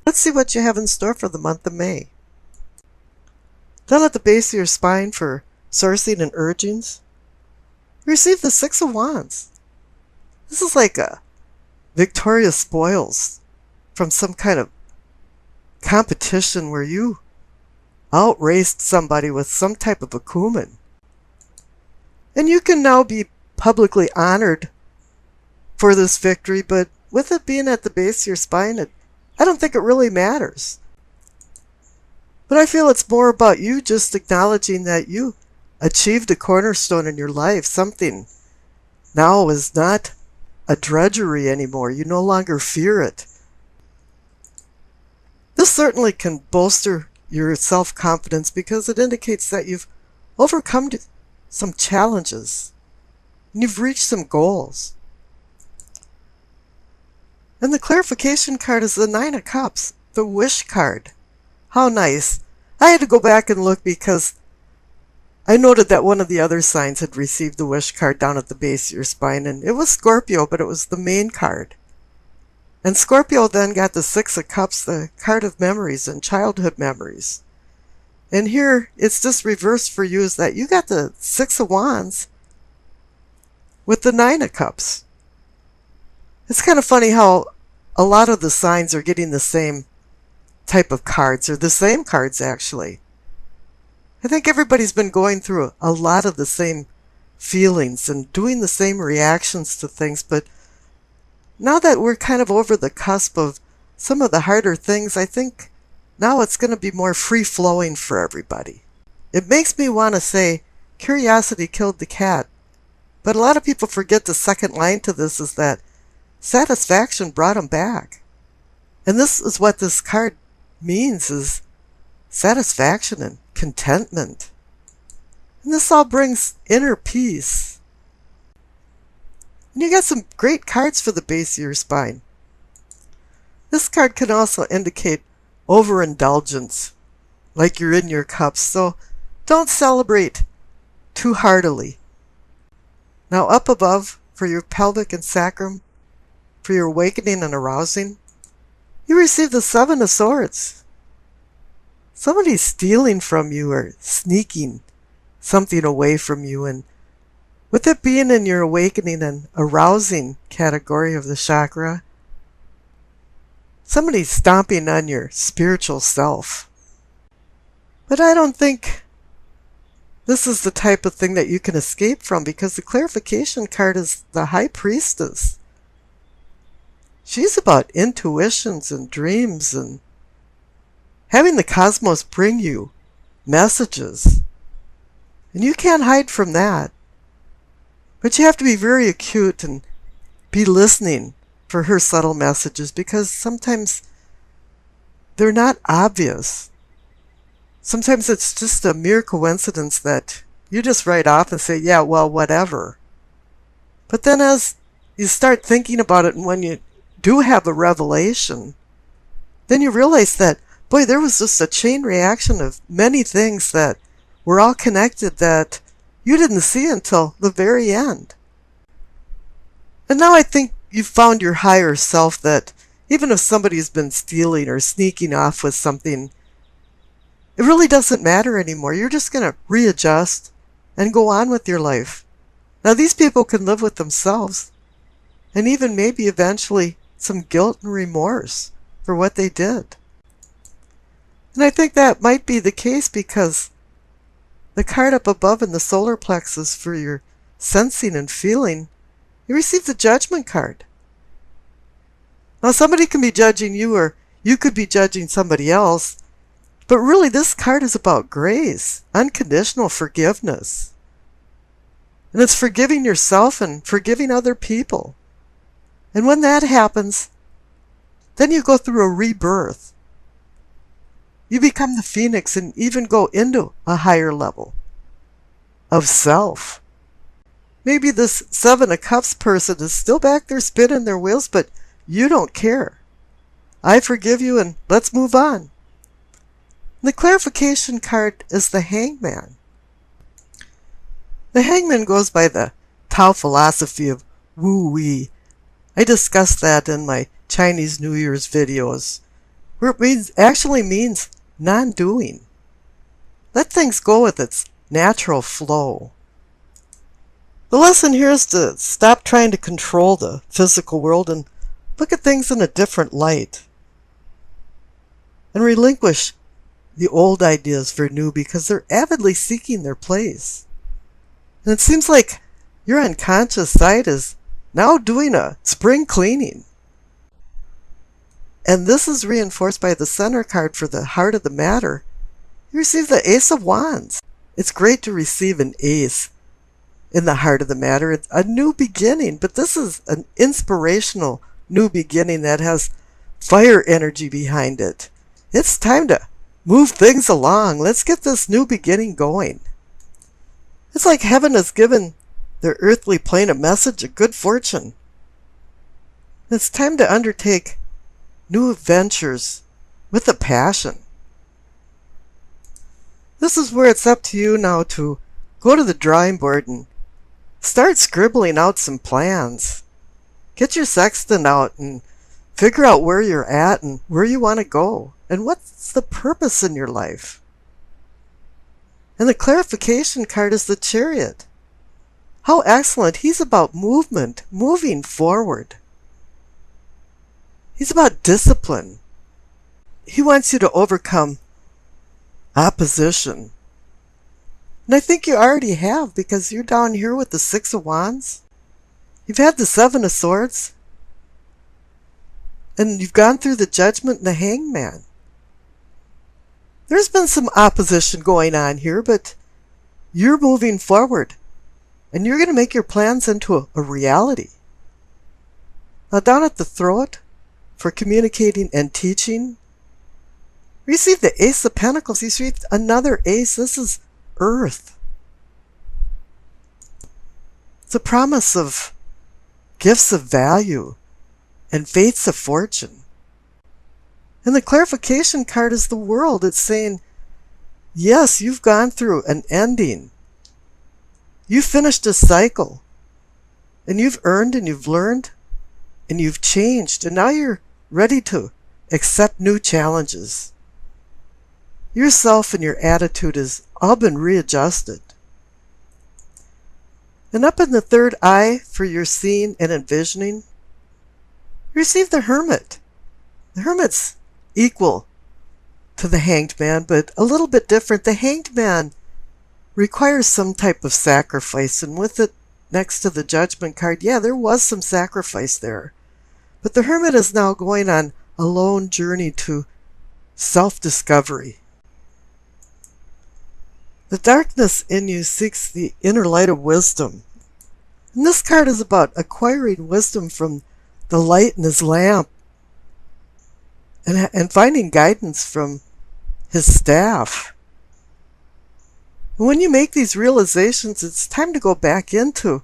Let's see what you have in store for the month of May. Down at the base of your spine for sourcing and urgings, you receive the Six of Wands. This is like a victorious spoils from some kind of competition where you outraced somebody with some type of acumen. And you can now be publicly honored for this victory, but with it being at the base of your spine, I don't think it really matters. But I feel it's more about you just acknowledging that you achieved a cornerstone in your life. Something now is not a drudgery anymore. You no longer fear it. This certainly can bolster your self-confidence because it indicates that you've overcome some challenges and you've reached some goals. And the clarification card is the Nine of Cups, the wish card. How nice. I had to go back and look because I noted that one of the other signs had received the wish card down at the base of your spine, and it was Scorpio, but it was the main card. And Scorpio then got the Six of Cups, the card of memories and childhood memories. And here, it's just reversed for you, is that you got the Six of Wands with the Nine of Cups. It's kind of funny how a lot of the signs are getting the same type of cards, or the same cards actually. I think everybody's been going through a lot of the same feelings and doing the same reactions to things, but now that we're kind of over the cusp of some of the harder things, I think now it's going to be more free-flowing for everybody. It makes me want to say, curiosity killed the cat. But a lot of people forget the second line to this is that satisfaction brought him back. And this is what this card means, is satisfaction and contentment. And this all brings inner peace. And you got some great cards for the base of your spine. This card can also indicate overindulgence, like you're in your cups, so don't celebrate too heartily. Now up above, for your pelvic and sacrum, for your awakening and arousing, you receive the Seven of Swords. Somebody's stealing from you or sneaking something away from you, and with it being in your awakening and arousing category of the chakra, somebody's stomping on your spiritual self. But I don't think this is the type of thing that you can escape from, because the clarification card is the High Priestess. She's about intuitions and dreams and having the cosmos bring you messages. And you can't hide from that. But you have to be very acute and be listening for her subtle messages, because sometimes they're not obvious. Sometimes it's just a mere coincidence that you just write off and say, yeah, well, whatever. But then as you start thinking about it, and when you do have a revelation, then you realize that, boy, there was just a chain reaction of many things that were all connected that you didn't see until the very end. And now I think you've found your higher self, that even if somebody's been stealing or sneaking off with something, it really doesn't matter anymore. You're just going to readjust and go on with your life. Now these people can live with themselves, and even maybe eventually some guilt and remorse for what they did. And I think that might be the case because the card up above in the solar plexus for your sensing and feeling, you receive the Judgment card. Now somebody can be judging you, or you could be judging somebody else, but really this card is about grace, unconditional forgiveness. And it's forgiving yourself and forgiving other people. And when that happens, then you go through a rebirth. You become the phoenix and even go into a higher level of self. Maybe this Seven of Cups person is still back there spinning their wheels, but you don't care. I forgive you and let's move on. The clarification card is the Hangman. The Hangman goes by the Tao philosophy of Wu Wei. I discussed that in my Chinese New Year's videos. where actually means non-doing. Let things go with its natural flow. The lesson here is to stop trying to control the physical world and look at things in a different light. And relinquish the old ideas for new because they're avidly seeking their place. And it seems like your unconscious side is now doing a spring cleaning. And this is reinforced by the center card for the heart of the matter. You receive the Ace of Wands. It's great to receive an ace in the heart of the matter. It's a new beginning, but this is an inspirational new beginning that has fire energy behind it. It's time to move things along. Let's get this new beginning going. It's like heaven has given their earthly plane a message of good fortune. It's time to undertake new adventures with a passion. This is where it's up to you now to go to the drawing board and start scribbling out some plans. Get your sextant out and figure out where you're at and where you want to go and what's the purpose in your life. And the clarification card is the Chariot. How excellent. He's about movement, moving forward. He's about discipline. He wants you to overcome opposition. And I think you already have, because you're down here with the Six of Wands. You've had the Seven of Swords. And you've gone through the Judgment and the Hangman. There's been some opposition going on here, but you're moving forward. And you're going to make your plans into a reality. Now down at the throat, for communicating and teaching, receive the Ace of Pentacles. You received another ace. This is Earth. It's a promise of gifts of value and fates of fortune. And the clarification card is the World. It's saying, yes, you've gone through an ending. You finished a cycle. And you've earned and you've learned and you've changed. And now you're ready to accept new challenges. Yourself and your attitude has all been readjusted. And up in the third eye for your seeing and envisioning, you receive the Hermit. The Hermit's equal to the Hanged Man, but a little bit different. The Hanged Man requires some type of sacrifice, and with it next to the Judgment card, yeah, there was some sacrifice there. But the Hermit is now going on a lone journey to self-discovery. The darkness in you seeks the inner light of wisdom. And this card is about acquiring wisdom from the light in his lamp and finding guidance from his staff. And when you make these realizations, it's time to go back into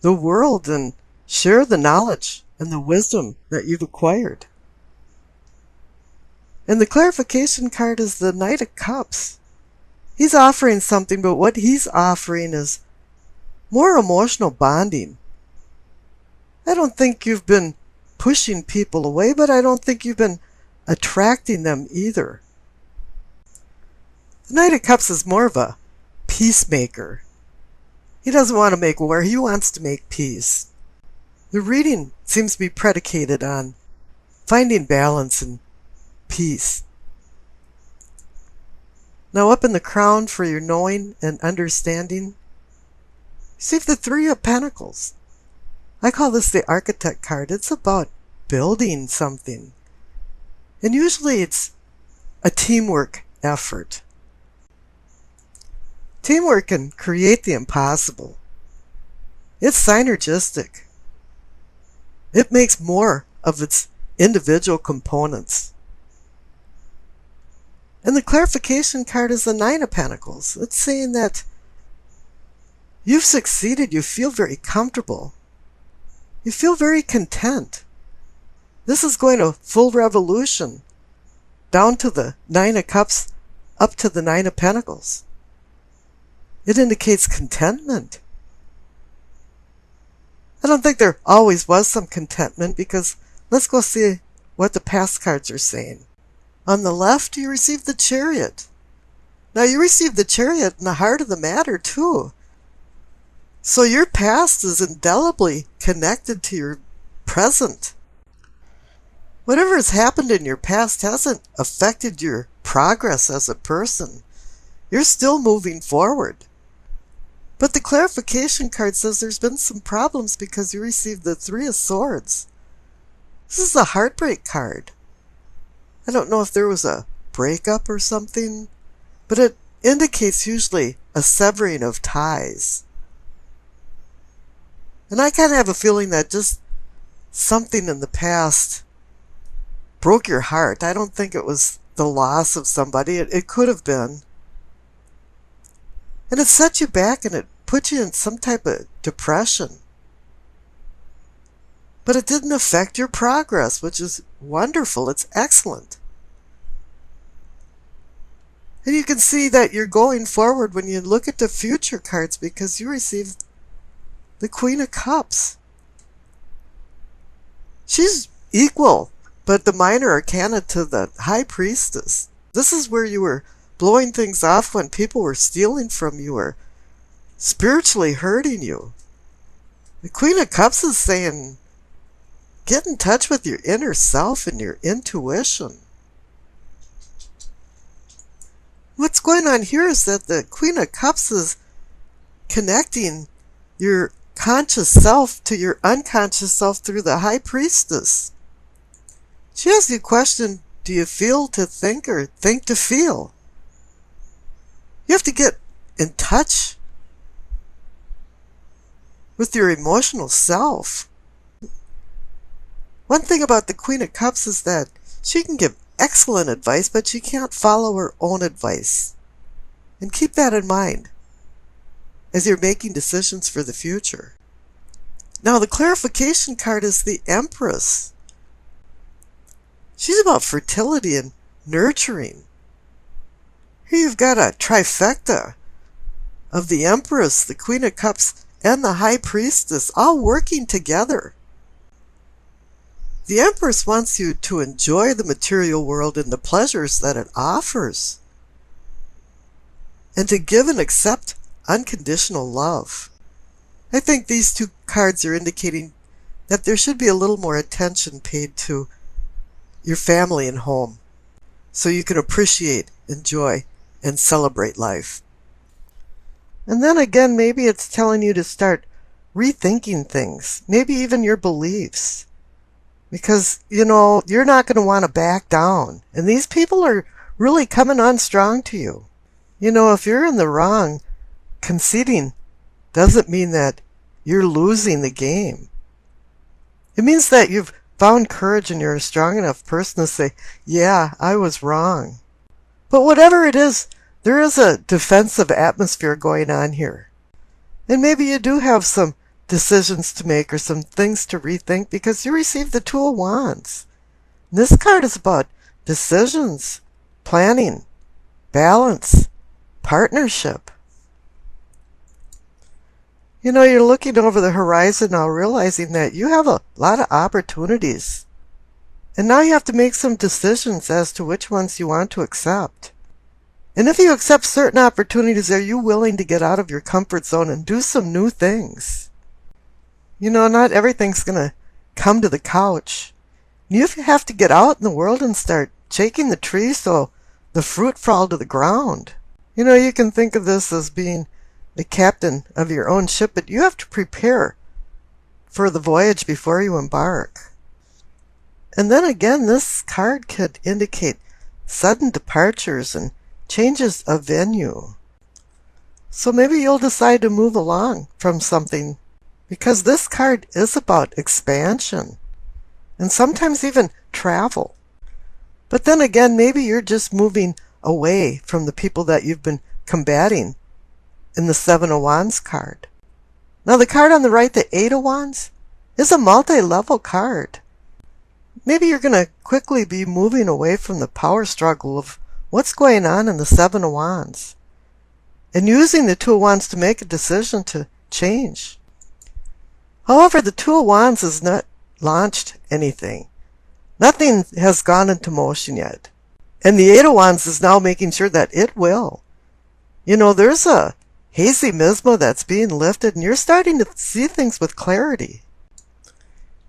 the world and share the knowledge and the wisdom that you've acquired. And the clarification card is the Knight of Cups. He's offering something, but what he's offering is more emotional bonding. I don't think you've been pushing people away, but I don't think you've been attracting them either. The Knight of Cups is more of a peacemaker. He doesn't want to make war, he wants to make peace. The reading seems to be predicated on finding balance and peace. Now up in the crown for your knowing and understanding, see the Three of Pentacles. I call this the Architect card. It's about building something. And usually it's a teamwork effort. Teamwork can create the impossible. It's synergistic. It makes more of its individual components. And the clarification card is the Nine of Pentacles. It's saying that you've succeeded. You feel very comfortable. You feel very content. This is going to full revolution, down to the Nine of Cups, up to the Nine of Pentacles. It indicates contentment. I don't think there always was some contentment, because let's go see what the past cards are saying. On the left, you receive the Chariot. Now, you receive the Chariot in the heart of the matter, too. So your past is indelibly connected to your present. Whatever has happened in your past hasn't affected your progress as a person. You're still moving forward. But the clarification card says there's been some problems because you received the Three of Swords. This is a heartbreak card. I don't know if there was a breakup or something, but it indicates usually a severing of ties. And I kind of have a feeling that just something in the past broke your heart. I don't think it was the loss of somebody. It could have been. And it set you back and it put you in some type of depression. But it didn't affect your progress, which is wonderful. It's excellent. And you can see that you're going forward when you look at the future cards because you received the Queen of Cups. She's equal, but the minor arcana to the High Priestess. This is where you were blowing things off when people were stealing from you or spiritually hurting you. The Queen of Cups is saying, get in touch with your inner self and your intuition. What's going on here is that the Queen of Cups is connecting your conscious self to your unconscious self through the High Priestess. She asks you a question, do you feel to think or think to feel? You have to get in touch with your emotional self. One thing about the Queen of Cups is that she can give excellent advice, but she can't follow her own advice. And keep that in mind as you're making decisions for the future. Now, the clarification card is the Empress. She's about fertility and nurturing. Here you've got a trifecta of the Empress, the Queen of Cups, and the High Priestess all working together. The Empress wants you to enjoy the material world and the pleasures that it offers, and to give and accept unconditional love. I think these two cards are indicating that there should be a little more attention paid to your family and home, so you can appreciate, enjoy, and celebrate life. And then again, maybe it's telling you to start rethinking things, maybe even your beliefs. Because, you're not going to want to back down. And these people are really coming on strong to you. If you're in the wrong, conceding doesn't mean that you're losing the game. It means that you've found courage and you're a strong enough person to say, yeah, I was wrong. But whatever it is, there is a defensive atmosphere going on here. And maybe you do have some decisions to make or some things to rethink because you received the Two of Wands. And this card is about decisions, planning, balance, partnership. You're looking over the horizon now, realizing that you have a lot of opportunities. And now you have to make some decisions as to which ones you want to accept. And if you accept certain opportunities, are you willing to get out of your comfort zone and do some new things? Not everything's going to come to the couch. You have to get out in the world and start shaking the tree so the fruit fall to the ground. You can think of this as being the captain of your own ship, but you have to prepare for the voyage before you embark. And then again, this card could indicate sudden departures and changes of venue. So maybe you'll decide to move along from something, because this card is about expansion and sometimes even travel. But then again, maybe you're just moving away from the people that you've been combating in the Seven of Wands card. Now the card on the right, the Eight of Wands, is a multi-level card. Maybe you're going to quickly be moving away from the power struggle of what's going on in the Seven of Wands and using the Two of Wands to make a decision to change. However, the Two of Wands has not launched anything. Nothing has gone into motion yet. And the Eight of Wands is now making sure that it will. There's a hazy misma that's being lifted, and you're starting to see things with clarity.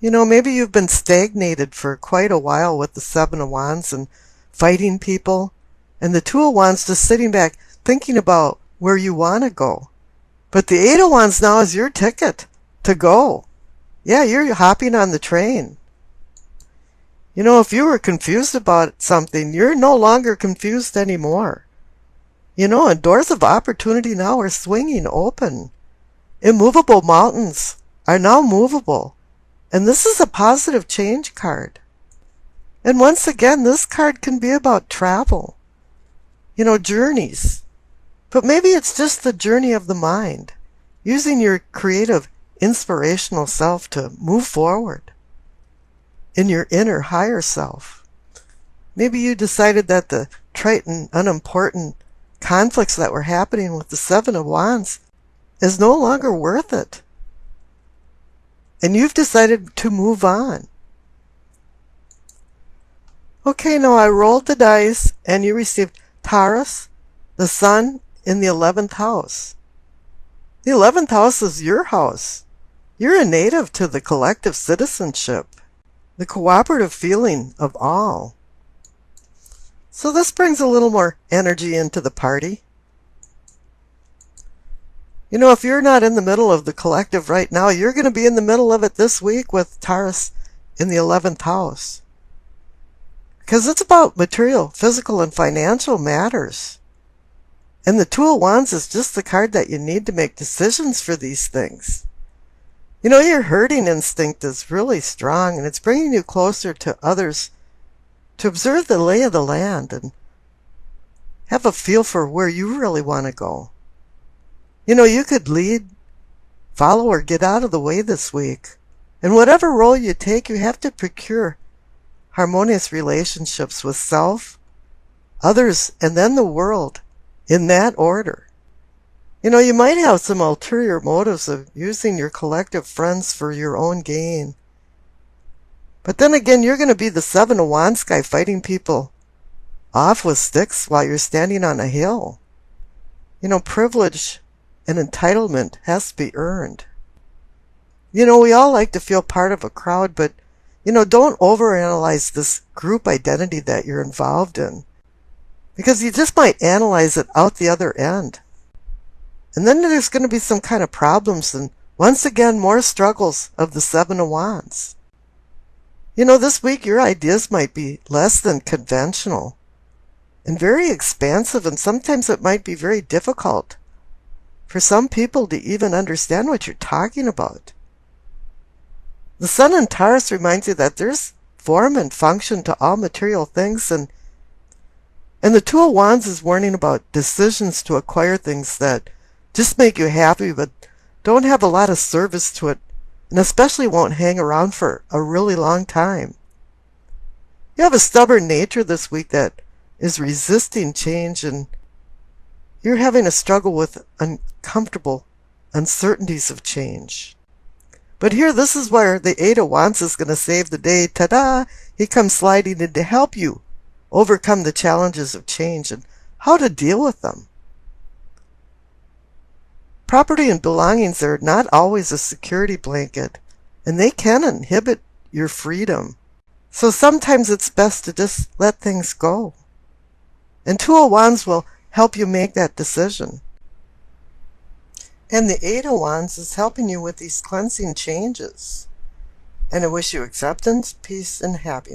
Maybe you've been stagnated for quite a while with the Seven of Wands and fighting people, and the Two of Wands just sitting back thinking about where you want to go. But the Eight of Wands now is your ticket to go. Yeah, you're hopping on the train. If you were confused about something, you're no longer confused anymore. And doors of opportunity now are swinging open. Immovable mountains are now movable. And this is a positive change card. And once again, this card can be about travel. Journeys. But maybe it's just the journey of the mind, using your creative, inspirational self to move forward in your inner higher self. Maybe you decided that the trite and unimportant conflicts that were happening with the Seven of Wands is no longer worth it. And you've decided to move on. Okay, now I rolled the dice and you received Taurus, the Sun, in the 11th house. The 11th house is your house. You're a native to the collective citizenship, the cooperative feeling of all. So this brings a little more energy into the party. If you're not in the middle of the collective right now, you're going to be in the middle of it this week with Taurus in the 11th house. Because it's about material, physical, and financial matters. And the Two of Wands is just the card that you need to make decisions for these things. Your herding instinct is really strong, and it's bringing you closer to others to observe the lay of the land and have a feel for where you really want to go. You could lead, follow, or get out of the way this week. And whatever role you take, you have to procure harmonious relationships with self, others, and then the world, in that order. You might have some ulterior motives of using your collective friends for your own gain. But then again, you're going to be the Seven of Wands guy fighting people off with sticks while you're standing on a hill. Privilege and entitlement has to be earned. We all like to feel part of a crowd, but, don't overanalyze this group identity that you're involved in, because you just might analyze it out the other end. And then there's going to be some kind of problems, and once again, more struggles of the Seven of Wands. This week your ideas might be less than conventional and very expansive, and sometimes it might be very difficult for some people to even understand what you're talking about. The Sun in Taurus reminds you that there's form and function to all material things, and the Two of Wands is warning about decisions to acquire things that just make you happy but don't have a lot of service to it, and especially won't hang around for a really long time. You have a stubborn nature this week that is resisting change, and you're having a struggle with uncomfortable uncertainties of change. But here, this is where the Eight of Wands is going to save the day. Ta-da! He comes sliding in to help you overcome the challenges of change and how to deal with them. Property and belongings are not always a security blanket, and they can inhibit your freedom. So sometimes it's best to just let things go. And Two of Wands will help you make that decision. And the Eight of Wands is helping you with these cleansing changes. And I wish you acceptance, peace, and happiness.